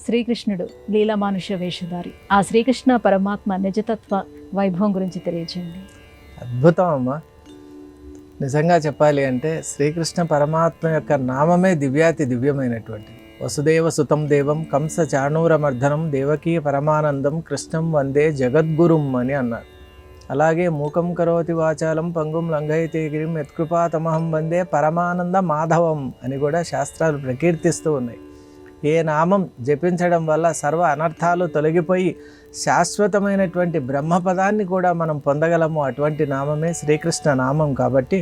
శ్రీకృష్ణుడు లీలామానుష వేషధారి, ఆ శ్రీకృష్ణ పరమాత్మ నిజతత్వ వైభవం గురించి తెలియజేయండి. అద్భుతం అమ్మా. నిజంగా చెప్పాలి అంటే శ్రీకృష్ణ పరమాత్మ యొక్క నామమే దివ్యాతి దివ్యమైనటువంటిది. వసుదేవ సుతం దేవం కంస చాణూరమర్ధనం దేవకీ పరమానందం కృష్ణం వందే జగద్గురుం అని అన్నారు. అలాగే మూకం కరోతి వాచాలం పంగుం లంఘయతే గిరిం యత్కృపాతమహం వందే పరమానంద మాధవం అని కూడా శాస్త్రాలు ప్రకీర్తిస్తూ ఉన్నాయి. ఏ నామం జపించడం వల్ల సర్వ అనర్థాలు తొలగిపోయి శాశ్వతమైనటువంటి బ్రహ్మపదాన్ని కూడా మనం పొందగలము, అటువంటి నామమే శ్రీకృష్ణ నామం. కాబట్టి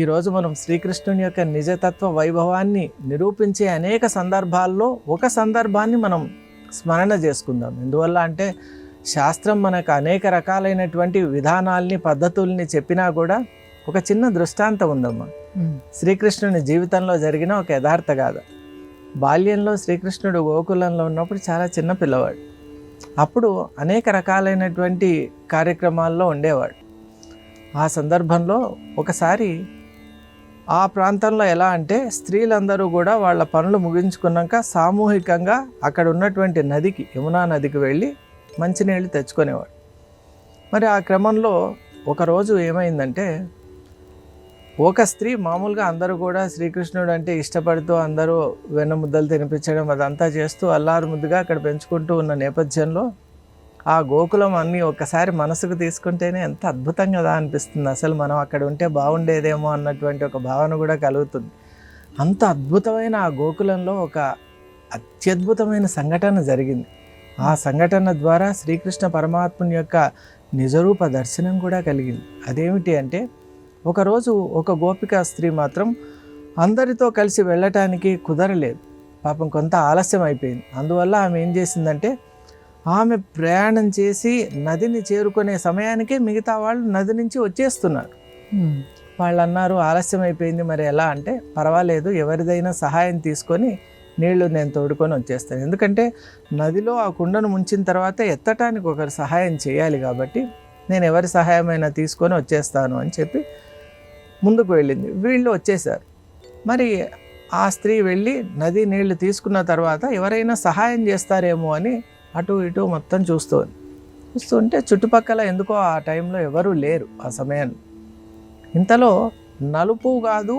ఈరోజు మనం శ్రీకృష్ణుని యొక్క నిజతత్వ వైభవాన్ని నిరూపించే అనేక సందర్భాల్లో ఒక సందర్భాన్ని మనం స్మరణ చేసుకుందాం. ఎందువల్ల అంటే శాస్త్రం మనకు అనేక రకాలైనటువంటి విధానాల్ని పద్ధతుల్ని చెప్పినా కూడా ఒక చిన్న దృష్టాంతం ఉందమ్మా. శ్రీకృష్ణుని జీవితంలో జరిగిన ఒక యథార్థ గాథ. బాల్యంలో శ్రీకృష్ణుడు గోకులంలో ఉన్నప్పుడు చాలా చిన్న పిల్లవాడు. అప్పుడు అనేక రకాలైనటువంటి కార్యక్రమాల్లో ఉండేవాడు. ఆ సందర్భంలో ఒకసారి ఆ ప్రాంతంలో ఎలా అంటే స్త్రీలందరూ కూడా వాళ్ళ పనులు ముగించుకున్నాక సామూహికంగా అక్కడ ఉన్నటువంటి నదికి, యమునా నదికి వెళ్ళి మంచినీళ్ళు తెచ్చుకునేవాడు. మరి ఆ క్రమంలో ఒకరోజు ఏమైందంటే ఒక స్త్రీ, మామూలుగా అందరూ కూడా శ్రీకృష్ణుడు అంటే ఇష్టపడుతూ అందరూ వెన్న ముద్దలు తినిపించడం అదంతా చేస్తూ అల్లారు ముద్దుగా అక్కడ పెంచుకుంటూ ఉన్న నేపథ్యంలో ఆ గోకులం అన్నీ ఒక్కసారి మనసుకు తీసుకుంటేనే ఎంత అద్భుతం కదా అనిపిస్తుంది. అసలు మనం అక్కడ ఉంటే బాగుండేదేమో అన్నటువంటి ఒక భావన కూడా కలుగుతుంది. అంత అద్భుతమైన ఆ గోకులంలో ఒక అత్యద్భుతమైన సంఘటన జరిగింది. ఆ సంఘటన ద్వారా శ్రీకృష్ణ పరమాత్ముని యొక్క నిజరూప దర్శనం కూడా కలిగింది. అదేమిటి అంటే ఒకరోజు ఒక గోపికా స్త్రీ మాత్రం అందరితో కలిసి వెళ్ళటానికి కుదరలేదు. పాపం కొంత ఆలస్యం అయిపోయింది. అందువల్ల ఆమె ఏం చేసిందంటే ఆమె ప్రయాణం చేసి నదిని చేరుకునే సమయానికే మిగతా వాళ్ళు నది నుంచి వచ్చేస్తున్నారు. వాళ్ళు అన్నారు ఆలస్యం అయిపోయింది, మరి ఎలా అంటే పర్వాలేదు, ఎవరిదైనా సహాయం తీసుకొని నీళ్లు నేను తోడుకొని వచ్చేస్తాను. ఎందుకంటే నదిలో ఆ కుండను ముంచిన తర్వాత ఎత్తటానికి ఒకరు సహాయం చేయాలి కాబట్టి నేను ఎవరి సహాయమైనా తీసుకొని వచ్చేస్తాను అని చెప్పి ముందుకు వెళ్ళింది. వీళ్ళు వచ్చేసారు. మరి ఆ స్త్రీ వెళ్ళి నది నీళ్లు తీసుకున్న తర్వాత ఎవరైనా సహాయం చేస్తారేమో అని అటు ఇటు మొత్తం చూస్తుంటే చుట్టుపక్కల ఎందుకో ఆ టైంలో ఎవరూ లేరు ఆ సమయాన్ని. ఇంతలో నలుపు కాదు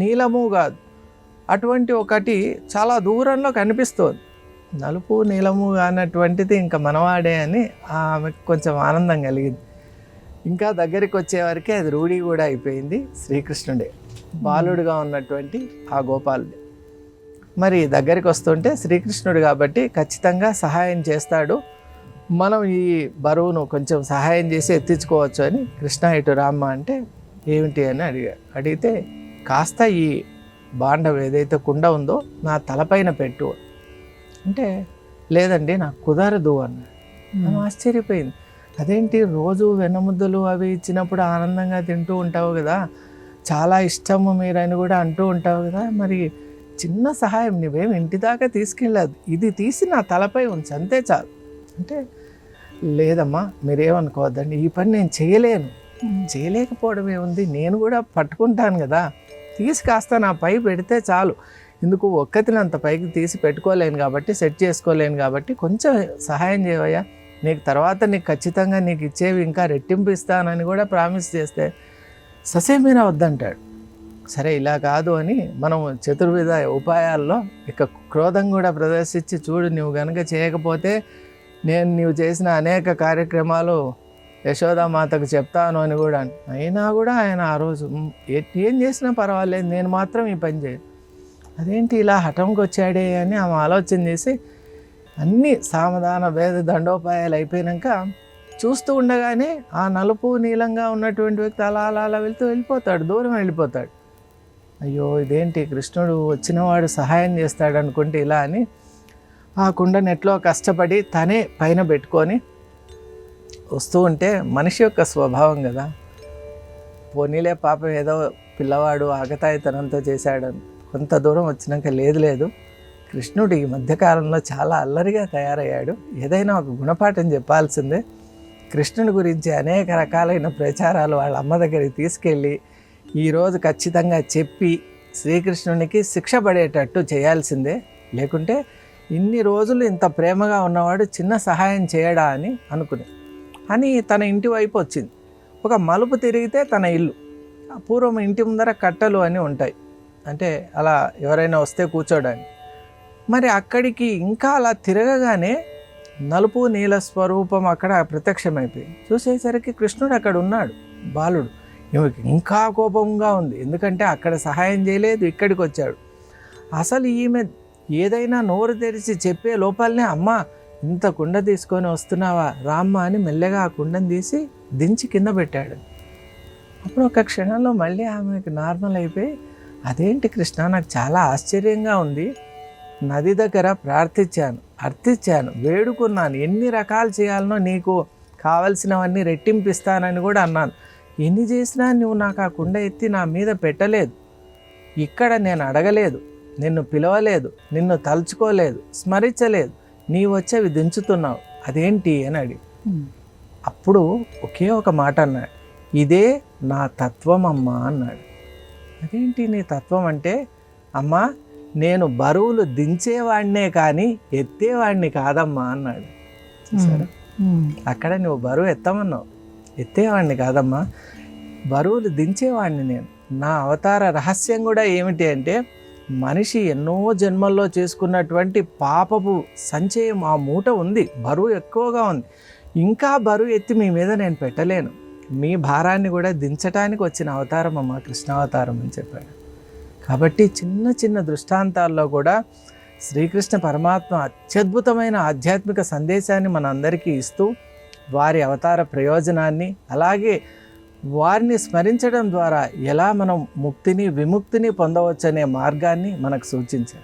నీలము కాదు, అటువంటి ఒకటి చాలా దూరంలో కనిపిస్తోంది. నలుపు నీలము అన్నటువంటిది ఇంకా మనవాడే అని ఆమెకు కొంచెం ఆనందం కలిగింది. ఇంకా దగ్గరికి వచ్చేవరకే అది రూఢి కూడా అయిపోయింది. శ్రీకృష్ణుడే బాలుడుగా ఉన్నటువంటి ఆ గోపాలుడే. మరి దగ్గరికి వస్తుంటే శ్రీకృష్ణుడు కాబట్టి ఖచ్చితంగా సహాయం చేస్తాడు, మనం ఈ బరువును కొంచెం సహాయం చేసి ఎత్తించుకోవచ్చు అని కృష్ణ ఇటు రామ్మ అంటే ఏమిటి అని అడిగితే కాస్త ఈ బాండం ఏదైతే కుండ ఉందో నా తలపైన పెట్టు అంటే లేదండి నాకు కుదరదు అన్నాడు. మనం ఆశ్చర్యపోయింది. అదేంటి రోజు వెన్నముద్దలు అవి ఇచ్చినప్పుడు ఆనందంగా తింటూ ఉంటావు కదా, చాలా ఇష్టము మీరని కూడా అంటూ ఉంటావు కదా, మరి చిన్న సహాయం నువ్వేం ఇంటి దాకా తీసుకెళ్ళదు, ఇది తీసి నా తలపై ఉంచు అంతే చాలు అంటే లేదమ్మా మీరేమనుకోవద్దండి, ఈ పని నేను చేయలేను. చేయలేకపోవడం ఏముంది, నేను కూడా పట్టుకుంటాను కదా, తీసి కాస్త నా పై పెడితే చాలు, ఎందుకు ఒక్కతిని అంత పైకి తీసి పెట్టుకోలేను కాబట్టి, సెట్ చేసుకోలేను కాబట్టి కొంచెం సహాయం చేయవయ్యా, నీకు తర్వాత నీకు ఖచ్చితంగా నీకు ఇచ్చేవి ఇంకా రెట్టింపు ఇస్తానని కూడా ప్రామిస్ చేస్తే ససేమీరా వద్దంటాడు. సరే ఇలా కాదు అని మనం చతుర్విధ ఉపాయాల్లో ఇక క్రోధం కూడా ప్రదర్శించి చూడు, నువ్వు కనుక చేయకపోతే నేను నీవు చేసిన అనేక కార్యక్రమాలు యశోదామాతకు చెప్తాను అని కూడా. అయినా కూడా ఆయన ఆ రోజు ఏం చేసినా పర్వాలేదు, నేను మాత్రం ఈ పని చేయను. అదేంటి ఇలా హఠంకి వచ్చాడే అని ఆమె ఆలోచన చేసి అన్నీ సామధాన భేద దండోపాయాలు అయిపోయాక చూస్తూ ఉండగానే ఆ నలుపు నీలంగా ఉన్నటువంటి వ్యక్తి అలా అలా అలా వెళ్ళిపోతాడు, దూరం వెళ్ళిపోతాడు. అయ్యో ఇదేంటి కృష్ణుడు వచ్చినవాడు సహాయం చేస్తాడు అనుకుంటే ఇలా అని ఆ కుండ నెట్లో కష్టపడి తనే పైన పెట్టుకొని వస్తూ ఉంటే మనిషి యొక్క స్వభావం కదా, పోనీలే పాపం ఏదో పిల్లవాడు ఆగతాయితనంతో చేశాడని కొంత దూరం వచ్చినాక లేదు కృష్ణుడు ఈ మధ్యకాలంలో చాలా అల్లరిగా తయారయ్యాడు, ఏదైనా ఒక గుణపాఠం చెప్పాల్సిందే. కృష్ణుడి గురించి అనేక రకాలైన ప్రచారాలు వాళ్ళ అమ్మ దగ్గరికి తీసుకెళ్ళి ఈరోజు ఖచ్చితంగా చెప్పి శ్రీకృష్ణునికి శిక్ష పడేటట్టు చేయాల్సిందే, లేకుంటే ఇన్ని రోజులు ఇంత ప్రేమగా ఉన్నవాడు చిన్న సహాయం చేయడా అని తన ఇంటి వైపు వచ్చింది. ఒక మలుపు తిరిగితే తన ఇల్లు. పూర్వం ఇంటి ముందర కట్టలు అని ఉంటాయి, అంటే అలా ఎవరైనా వస్తే కూర్చోడానికి. మరి అక్కడికి ఇంకా అలా తిరగగానే నలుపు నీల స్వరూపం అక్కడ ప్రత్యక్షమైపోయింది. చూసేసరికి కృష్ణుడు అక్కడ ఉన్నాడు. బాలుడు. ఈమెకి ఇంకా కోపంగా ఉంది, ఎందుకంటే అక్కడ సహాయం చేయలేదు, ఇక్కడికి వచ్చాడు. అసలు ఈమె ఏదైనా నోరు తెరిచి చెప్పే లోపలనే, అమ్మ ఇంత కుండ తీసుకొని వస్తున్నావా రామ్మ అని మెల్లగా ఆ కుండను తీసి దించి కింద పెట్టాడు. అప్పుడు ఒక క్షణంలో మళ్ళీ ఆమెకు నార్మల్ అయిపోయి, అదేంటి కృష్ణ, నాకు చాలా ఆశ్చర్యంగా ఉంది. నది దగ్గర ప్రార్థించాను, అర్థించాను, వేడుకున్నాను, ఎన్ని రకాలు చేయాలనో నీకు కావలసినవన్నీ రెట్టింపిస్తానని కూడా అన్నాను. ఎన్ని చేసినా నువ్వు నాకు ఆ కుండ ఎత్తి నా మీద పెట్టలేదు. ఇక్కడ నేను అడగలేదు, నిన్ను పిలవలేదు, నిన్ను తలుచుకోలేదు, స్మరించలేదు, నీవు వచ్చేవి దించుతున్నావు, అదేంటి అని అడిగి. అప్పుడు ఒకే ఒక మాట అన్నాడు, ఇదే నా తత్వం అమ్మా అన్నాడు. అదేంటి నీ తత్వం అంటే, అమ్మా నేను బరువులు దించేవాడినే కానీ ఎత్తేవాడిని కాదమ్మా అన్నాడు. సరే, అక్కడ నువ్వు బరువు ఎత్తమన్నావు, ఎత్తేవాడిని కాదమ్మా, బరువులు దించేవాడిని నేను. నా అవతార రహస్యం కూడా ఏమిటి అంటే, మనిషి ఎన్నో జన్మల్లో చేసుకున్నటువంటి పాపపు సంచయం ఆ మూట ఉంది, బరువు ఎక్కువగా ఉంది. ఇంకా బరువు ఎత్తి మీ మీద నేను పెట్టలేను, మీ భారాన్ని కూడా దించడానికి వచ్చిన అవతారం అమ్మ కృష్ణావతారం అని చెప్పాడు. కాబట్టి చిన్న చిన్న దృష్టాంతాల్లో కూడా శ్రీకృష్ణ పరమాత్మ అత్యద్భుతమైన ఆధ్యాత్మిక సందేశాన్ని మనందరికీ ఇస్తూ వారి అవతార ప్రయోజనాన్ని, అలాగే వారిని స్మరించడం ద్వారా ఎలా మనం ముక్తిని విముక్తిని పొందవచ్చనే మార్గాన్ని మనకు సూచించారు.